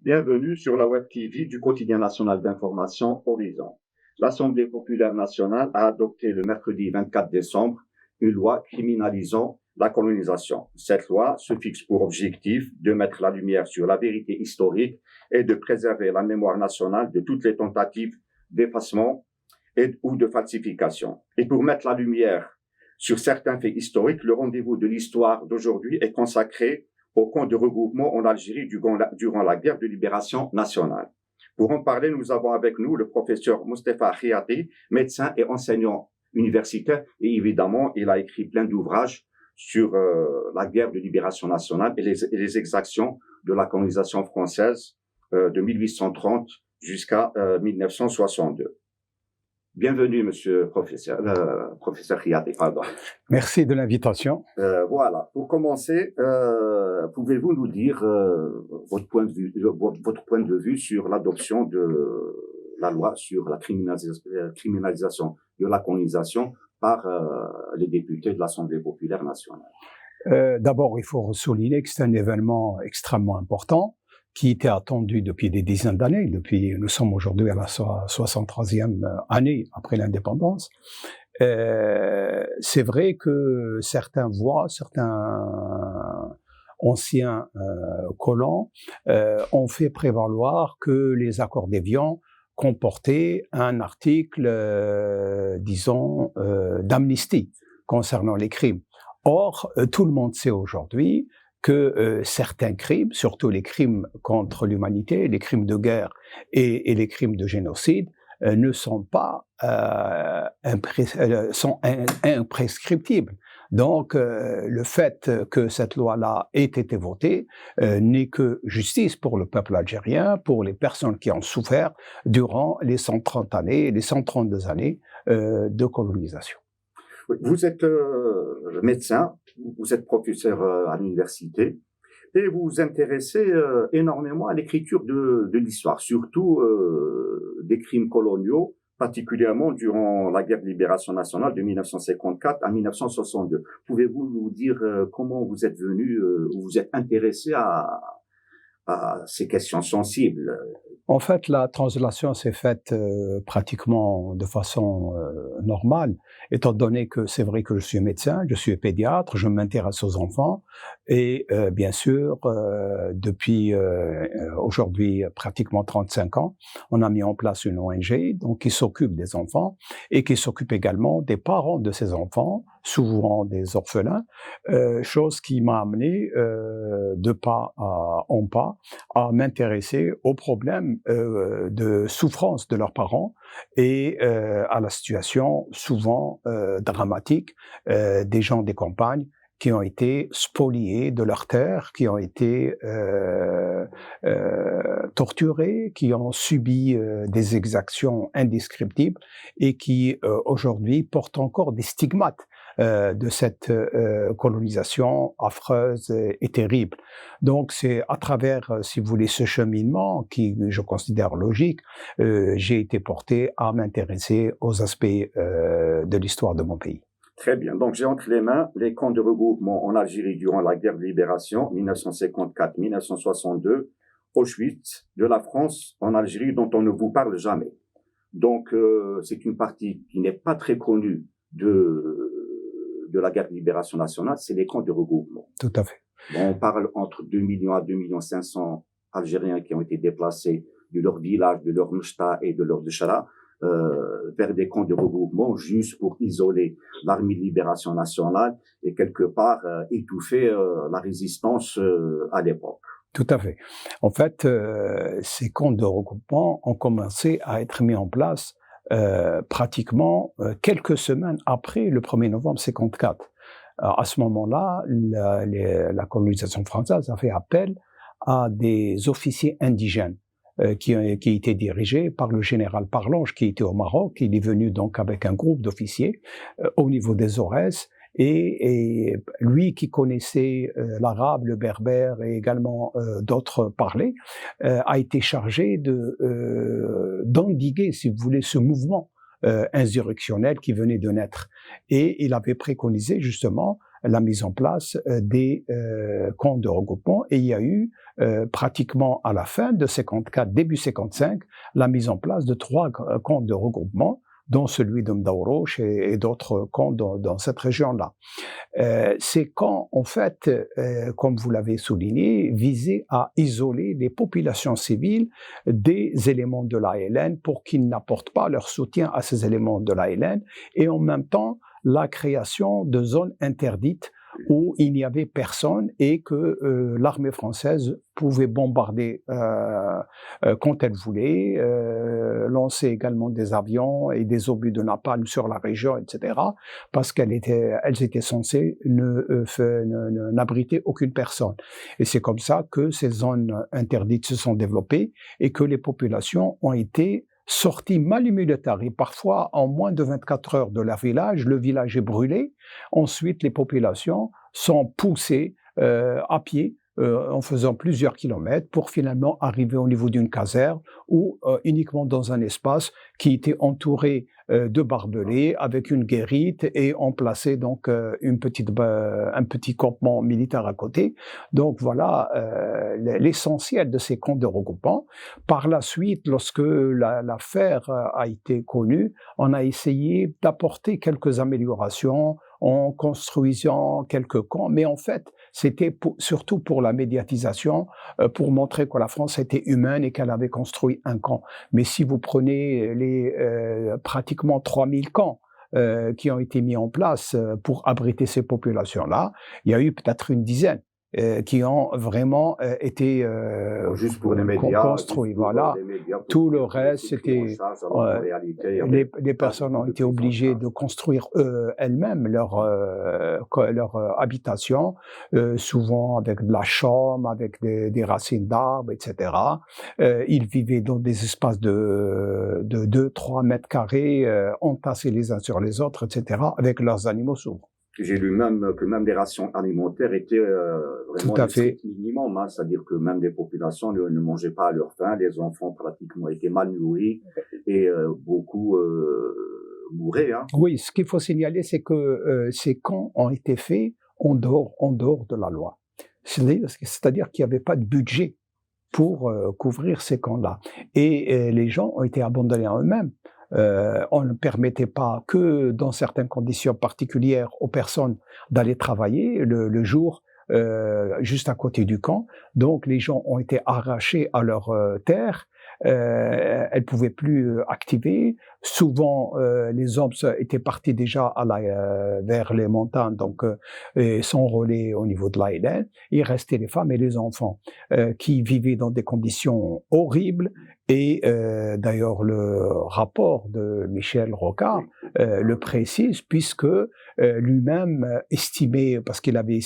Bienvenue sur la Web TV du quotidien national d'information Horizon. L'Assemblée populaire nationale a adopté le mercredi 24 décembre une loi criminalisant la colonisation. Cette loi se fixe pour objectif de mettre la lumière sur la vérité historique et de préserver la mémoire nationale de toutes les tentatives d'effacement ou de falsification. Et pour mettre la lumière sur certains faits historiques, le rendez-vous de l'histoire d'aujourd'hui est consacré au camp de regroupement en Algérie durant la guerre de libération nationale. Pour en parler, nous avons avec nous le professeur Moustapha Khiati, médecin et enseignant universitaire, et évidemment, il a écrit plein d'ouvrages sur la guerre de libération nationale et les exactions de la colonisation française de 1830 jusqu'à 1962. Bienvenue, monsieur professeur Khiati, pardon. Merci de l'invitation. Voilà. Pour commencer, pouvez-vous nous dire votre point de vue sur l'adoption de la loi sur la criminalisation de la colonisation par les députés de l'Assemblée populaire nationale? D'abord, il faut souligner que c'est un événement extrêmement important qui était attendu depuis des dizaines d'années. Nous sommes aujourd'hui à la 63e année après l'indépendance. C'est vrai que certains anciens colons ont fait prévaloir que les accords d'Évian comportaient un article, d'amnistie concernant les crimes. Or, tout le monde sait aujourd'hui que certains crimes, surtout les crimes contre l'humanité, les crimes de guerre et les crimes de génocide, ne sont pas sont imprescriptibles. Donc, le fait que cette loi-là ait été votée n'est que justice pour le peuple algérien, pour les personnes qui ont souffert durant les 132 années de colonisation. Vous êtes médecin, vous êtes professeur à l'université et vous vous intéressez énormément à l'écriture de l'histoire, surtout des crimes coloniaux, particulièrement durant la guerre de libération nationale de 1954 à 1962. Pouvez-vous nous dire comment vous êtes venu, vous êtes intéressé à ces questions sensibles? En fait, la translation s'est faite pratiquement de façon normale, étant donné que c'est vrai que je suis médecin, je suis pédiatre, je m'intéresse aux enfants, et bien sûr, depuis aujourd'hui pratiquement 35 ans, on a mis en place une ONG donc, qui s'occupe des enfants et qui s'occupe également des parents de ces enfants, souvent des orphelins, chose qui m'a amené de pas en pas à m'intéresser aux problèmes de souffrance de leurs parents et à la situation souvent dramatique des gens des campagnes qui ont été spoliés de leurs terres, qui ont été torturés, qui ont subi des exactions indescriptibles et qui aujourd'hui portent encore des stigmates de cette colonisation affreuse et terrible. Donc c'est à travers, si vous voulez, ce cheminement qui je considère logique, j'ai été porté à m'intéresser aux aspects de l'histoire de mon pays. Très bien. Donc, j'ai entre les mains les camps de regroupement en Algérie durant la guerre de libération 1954-1962, Auschwitz de la France en Algérie dont on ne vous parle jamais. Donc, c'est une partie qui n'est pas très connue de la guerre de libération nationale, c'est les camps de regroupement. Tout à fait. Bon, on parle entre 2 millions à 2 500 000 Algériens qui ont été déplacés de leur village, de leur mchta et de leur dchara, vers des camps de regroupement juste pour isoler l'armée de libération nationale et quelque part étouffer la résistance à l'époque. Tout à fait. En fait, ces camps de regroupement ont commencé à être mis en place pratiquement quelques semaines après le 1er novembre 1954. À ce moment-là, la colonisation française a fait appel à des officiers indigènes qui étaient dirigés par le général Parlange, qui était au Maroc. Il est venu donc avec un groupe d'officiers au niveau des Aurès, et lui qui connaissait l'arabe, le berbère et également d'autres parlers, a été chargé d'endiguer, si vous voulez, ce mouvement insurrectionnel qui venait de naître. Et il avait préconisé justement la mise en place des camps de regroupement, et il y a eu pratiquement à la fin de 54, début 55, la mise en place de 3 camps de regroupement, dont celui de Mdaourouch et d'autres camps dans cette région-là. Ces camps, en fait, comme vous l'avez souligné, visaient à isoler les populations civiles des éléments de l'ALN pour qu'ils n'apportent pas leur soutien à ces éléments de l'ALN, et en même temps la création de zones interdites où il n'y avait personne et que l'armée française pouvait bombarder quand elle voulait, lancer également des avions et des obus de napalm sur la région, etc., parce elles étaient censées n'abriter aucune personne. Et c'est comme ça que ces zones interdites se sont développées et que les populations ont été sorties mal militaires. Et parfois, en moins de 24 heures de leur village, le village est brûlé. Ensuite, les populations sont poussées à pied en faisant plusieurs kilomètres pour finalement arriver au niveau d'une caserne ou uniquement dans un espace qui était entouré de barbelés avec une guérite et on plaçait donc un petit campement militaire à côté. Donc voilà l'essentiel de ces camps de regroupement. Par la suite, lorsque l'affaire a été connue, on a essayé d'apporter quelques améliorations en construisant quelques camps, mais en fait, c'était surtout pour la médiatisation, pour montrer que la France était humaine et qu'elle avait construit un camp. Mais si vous prenez les pratiquement 3000 camps qui ont été mis en place pour abriter ces populations-là, il y a eu peut-être une dizaine qui ont vraiment été juste pour les médias, construits. Voilà. Tout le reste, c'était les personnes ont été obligées de construire elles-mêmes leur habitation, souvent avec de la chaume, avec des racines d'arbres, etc. Ils vivaient dans des espaces de 2-3 mètres carrés, entassés les uns sur les autres, etc., avec leurs animaux souvent. J'ai lu même que même les rations alimentaires étaient vraiment le strict minimum, hein, c'est-à-dire que même les populations ne mangeaient pas à leur faim, les enfants pratiquement étaient mal nourris et beaucoup mouraient. Hein. Oui, ce qu'il faut signaler, c'est que ces camps ont été faits en dehors de la loi. C'est-à-dire qu'il n'y avait pas de budget pour couvrir ces camps-là. Et les gens ont été abandonnés à eux-mêmes. On ne permettait pas que dans certaines conditions particulières aux personnes d'aller travailler le jour juste à côté du camp. Donc les gens ont été arrachés à leur terre. Elles ne pouvaient plus activer. Souvent, les hommes étaient partis déjà vers les montagnes, donc s'enrôler au niveau de l'ALN. Il restait les femmes et les enfants qui vivaient dans des conditions horribles. Et d'ailleurs, le rapport de Michel Rocard le précise, puisque lui-même estimait, parce qu'il avait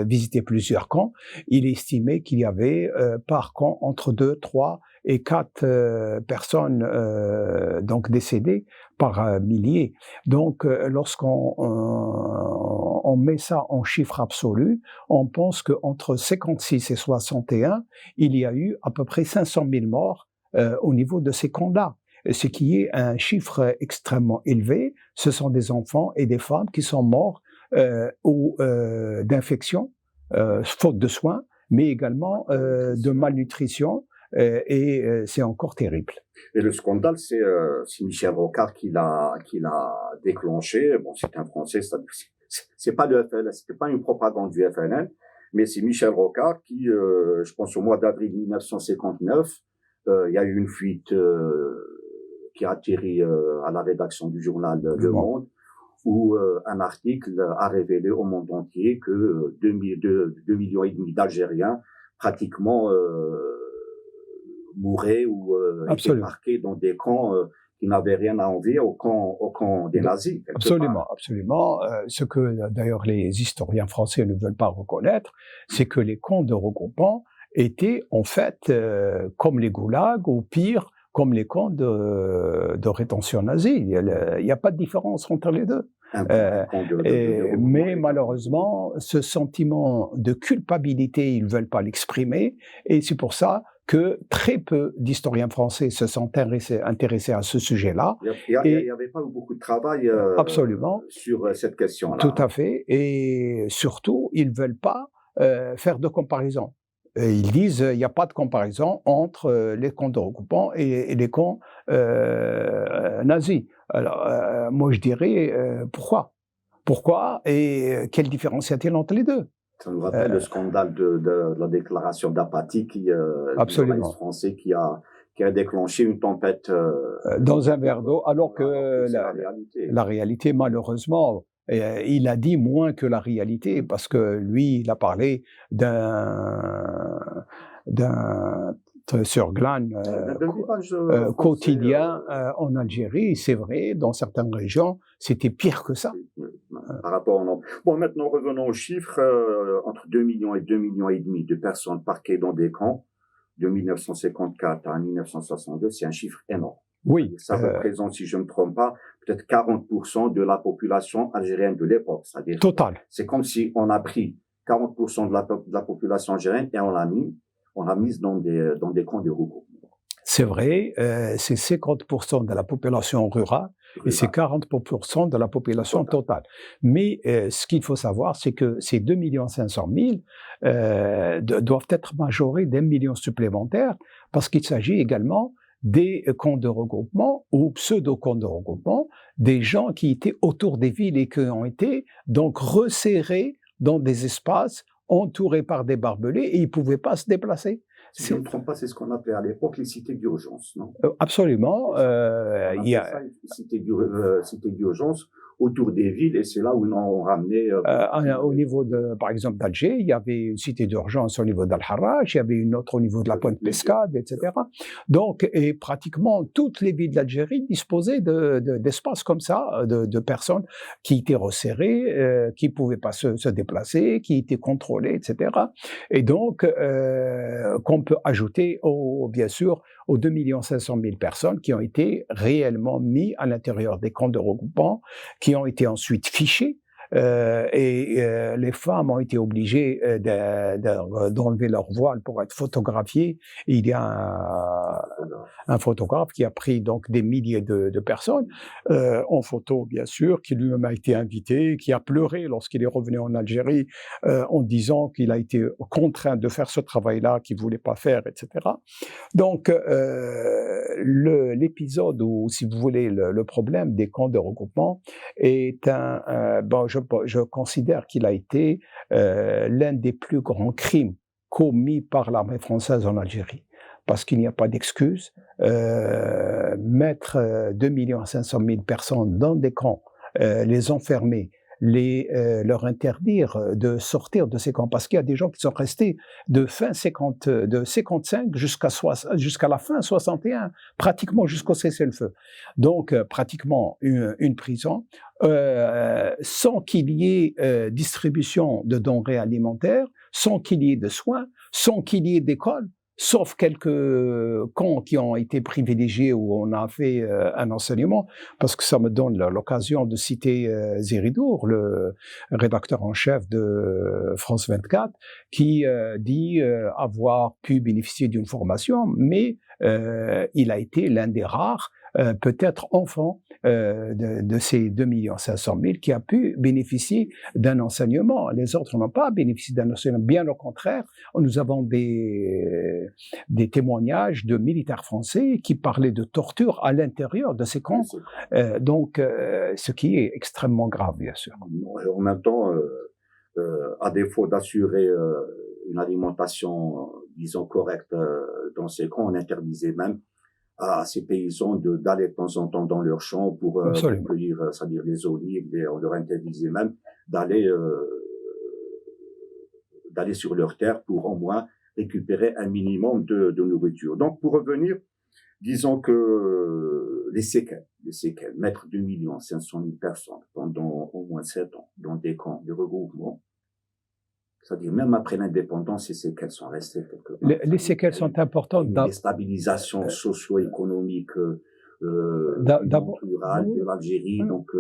visité plusieurs camps, il estimait qu'il y avait par camp entre 2, 3 et 4 personnes donc décédées par milliers. Donc, lorsqu'on met ça en chiffre absolu, on pense qu'entre 56 et 61, il y a eu à peu près 500 000 morts au niveau de ces camps-là, ce qui est un chiffre extrêmement élevé. Ce sont des enfants et des femmes qui sont morts ou d'infection, faute de soins, mais également de malnutrition, et c'est encore terrible. Et le scandale, c'est Michel Rocard qui l'a déclenché. Bon, c'est un Français, c'est pas le FLN, c'était pas une propagande du FLN, mais c'est Michel Rocard qui, je pense au mois d'avril 1959, il y a eu une fuite qui a atterri à la rédaction du journal Le Monde, où un article a révélé au monde entier que 2,5 millions d'Algériens pratiquement mouraient ou étaient marqués dans des camps qui n'avaient rien à envier au camp des nazis. Absolument. Ce que d'ailleurs les historiens français ne veulent pas reconnaître, c'est que les camps de regroupement étaient en fait comme les goulags, ou pire, comme les camps de rétention nazie. Il n'y a pas de différence entre les deux. Mais malheureusement, ce sentiment de culpabilité, ils ne veulent pas l'exprimer, et c'est pour ça que très peu d'historiens français se sont intéressés à ce sujet-là. Il n'y avait pas eu beaucoup de travail Absolument. sur cette question-là. Tout à fait. Et surtout, ils ne veulent pas faire de comparaison. Ils disent qu'il n'y a pas de comparaison entre les camps de regroupement et les camps nazis. Alors, moi, je dirais pourquoi? Pourquoi et quelle différence y a-t-il entre les deux? Ça nous rappelle le scandale de la déclaration d'apathie du journaliste français qui a déclenché une tempête dans un verre d'eau, alors que réalité. La réalité, malheureusement, il a dit moins que la réalité, parce que lui, il a parlé d'un sur Glan quotidien en Algérie. C'est vrai, dans certaines régions, c'était pire que ça. Par rapport au... Bon, maintenant, revenons aux chiffres. Entre 2 millions et 2 millions et demi de personnes parquées dans des camps de 1954 à 1962, c'est un chiffre énorme. Oui. Ça représente, si je ne me trompe pas, peut-être 40% de la population algérienne de l'époque. C'est-à-dire, total. C'est comme si on a pris 40% de la population algérienne et on l'a mise dans des camps de regroupement. C'est vrai, c'est 50% de la population rurale et c'est 40% de la population totale. Mais ce qu'il faut savoir, c'est que ces 2 500 000 doivent être majorés d'1 million supplémentaire, parce qu'il s'agit également des camps de regroupement ou pseudo-camps de regroupement, des gens qui étaient autour des villes et qui ont été donc resserrés dans des espaces entourés par des barbelés et ils ne pouvaient pas se déplacer. Si je ne me trompe pas, c'est ce qu'on appelait à l'époque les cités d'urgence, non? Absolument. Il y a cités d'urgence autour des villes, et c'est là où ils ont ramené... au niveau, par exemple, d'Alger, il y avait une cité d'urgence au niveau d'Al-Harrach, il y avait une autre au niveau de la Pointe Pescade, etc. Donc, et pratiquement toutes les villes d'Algérie disposaient d'espaces comme ça, de personnes qui étaient resserrées, qui ne pouvaient pas se déplacer, qui étaient contrôlées, etc. Et donc, qu'on peut ajouter, bien sûr, aux 2 500 000 personnes qui ont été réellement mis à l'intérieur des camps de regroupement, qui ont été ensuite fichés, les femmes ont été obligées d'enlever leur voile pour être photographiées. Et il y a un photographe qui a pris donc des milliers de personnes en photo, bien sûr, qui lui-même a été invité, qui a pleuré lorsqu'il est revenu en Algérie en disant qu'il a été contraint de faire ce travail-là qu'il ne voulait pas faire, etc. Donc, l'épisode, ou si vous voulez, le problème des camps de regroupement est je considère qu'il a été l'un des plus grands crimes commis par l'armée française en Algérie, parce qu'il n'y a pas d'excuse. Mettre 2 500 000 personnes dans des camps, les enfermer, leur interdire de sortir de ces camps, parce qu'il y a des gens qui sont restés de 55 jusqu'à la fin 61, pratiquement jusqu'au cessez-le-feu. Donc, pratiquement une prison, sans qu'il y ait distribution de denrées alimentaires, sans qu'il y ait de soins, sans qu'il y ait d'école, sauf quelques camps qui ont été privilégiés où on a fait un enseignement, parce que ça me donne l'occasion de citer Zéridour, le rédacteur en chef de France 24, qui dit avoir pu bénéficier d'une formation, mais il a été l'un des rares, peut-être enfants, de ces 2 500 000 qui a pu bénéficier d'un enseignement. Les autres n'ont pas bénéficié d'un enseignement. Bien au contraire, nous avons des témoignages de militaires français qui parlaient de torture à l'intérieur de ces camps. Donc, ce qui est extrêmement grave, bien sûr. En même temps, à défaut d'assurer une alimentation, disons, correcte dans ces camps, on interdisait même à ces paysans d'aller de temps en temps dans leurs champs pour cueillir, c'est-à-dire les olives, on leur interdisait même d'aller sur leur terre pour au moins récupérer un minimum de nourriture. Donc, pour revenir, disons que les séquelles, mettre 2 500 000 personnes pendant au moins 7 ans dans des camps de regroupement, c'est-à-dire même après l'indépendance, ces séquelles sont restées quelque part. Les séquelles sont importantes. Une déstabilisation socio-économique rurale de l'Algérie. Donc,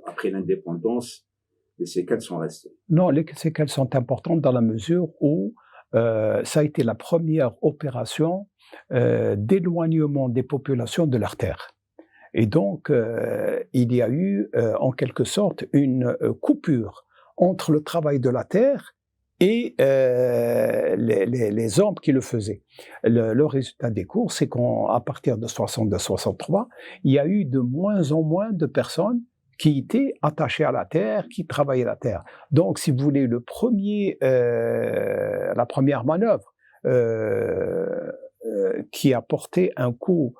après l'indépendance, les séquelles sont restées. Non, les séquelles sont importantes dans la mesure où ça a été la première opération d'éloignement des populations de leurs terres. Et donc, il y a eu, en quelque sorte, une coupure entre le travail de la terre et les hommes qui le faisaient. Le résultat des cours, c'est qu'à partir de 62-63, il y a eu de moins en moins de personnes qui étaient attachées à la terre, qui travaillaient la terre. Donc, si vous voulez, la première manœuvre qui a porté un coup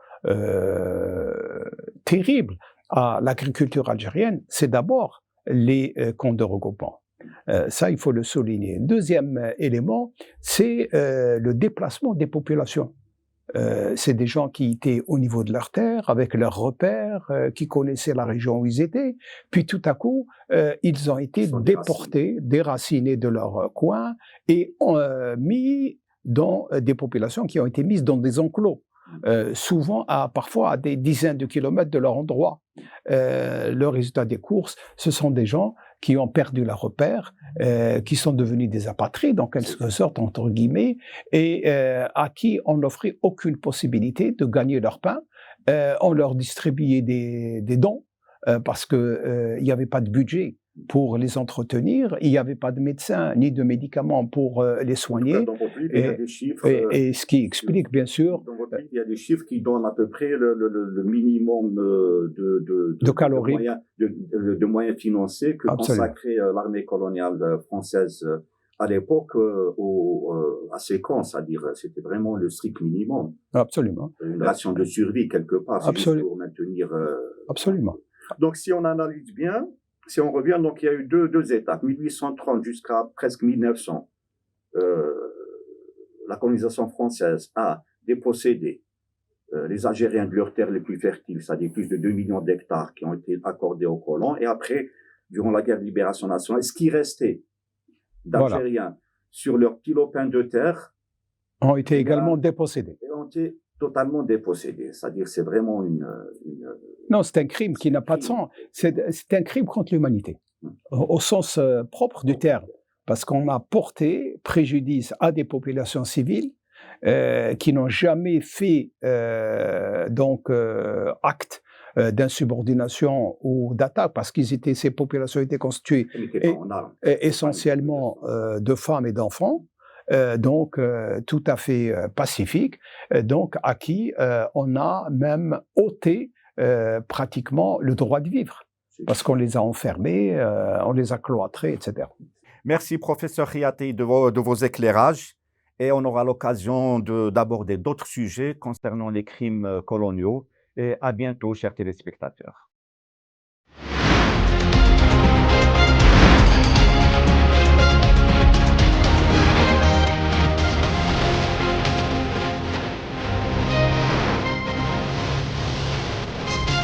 terrible à l'agriculture algérienne, c'est d'abord les camps de regroupement. Ça, il faut le souligner. Deuxième élément, c'est le déplacement des populations. C'est des gens qui étaient au niveau de leur terre, avec leurs repères, qui connaissaient la région où ils étaient, puis tout à coup, ils ont été déportés, déracinés de leur coin et mis dans des populations qui ont été mises dans des enclos. Souvent parfois à des dizaines de kilomètres de leur endroit. Le résultat des courses, ce sont des gens qui ont perdu leur repère, qui sont devenus des apatrides, en quelque sorte, entre guillemets, et à qui on n'offrait aucune possibilité de gagner leur pain. On leur distribuait des dons, parce qu'il n'y avait pas de budget pour les entretenir, il n'y avait pas de médecins ni de médicaments pour les soigner. Dans votre livre, il y a des chiffres, et ce qui explique, bien sûr... Dans votre livre, il y a des chiffres qui donnent à peu près le minimum de calories, de moyens financiers que consacrait l'armée coloniale française à l'époque à ces camps, c'est-à-dire c'était vraiment le strict minimum. Absolument. Une ration de survie quelque part, c'est juste pour maintenir... Absolument. Donc si on analyse bien, si on revient, donc il y a eu deux étapes, 1830 jusqu'à presque 1900. La colonisation française a dépossédé les Algériens de leurs terres les plus fertiles, c'est-à-dire plus de 2 millions d'hectares qui ont été accordés aux colons. Et après, durant la guerre de libération nationale, ce qui restait d'Algériens sur leurs petits lopins de terre ont été également dépossédés. Ont été totalement dépossédés. C'est-à-dire c'est vraiment Non, c'est un crime qui n'a pas de sens. C'est un crime contre l'humanité, au sens propre du terme, parce qu'on a porté préjudice à des populations civiles qui n'ont jamais fait acte d'insubordination ou d'attaque, parce ces populations étaient constituées essentiellement de femmes et d'enfants, tout à fait pacifiques, donc à qui on a même ôté pratiquement le droit de vivre, parce qu'on les a enfermés, on les a cloîtrés, etc. Merci, professeur Khiati, de vos éclairages. Et on aura l'occasion d'aborder d'autres sujets concernant les crimes coloniaux. Et à bientôt, chers téléspectateurs.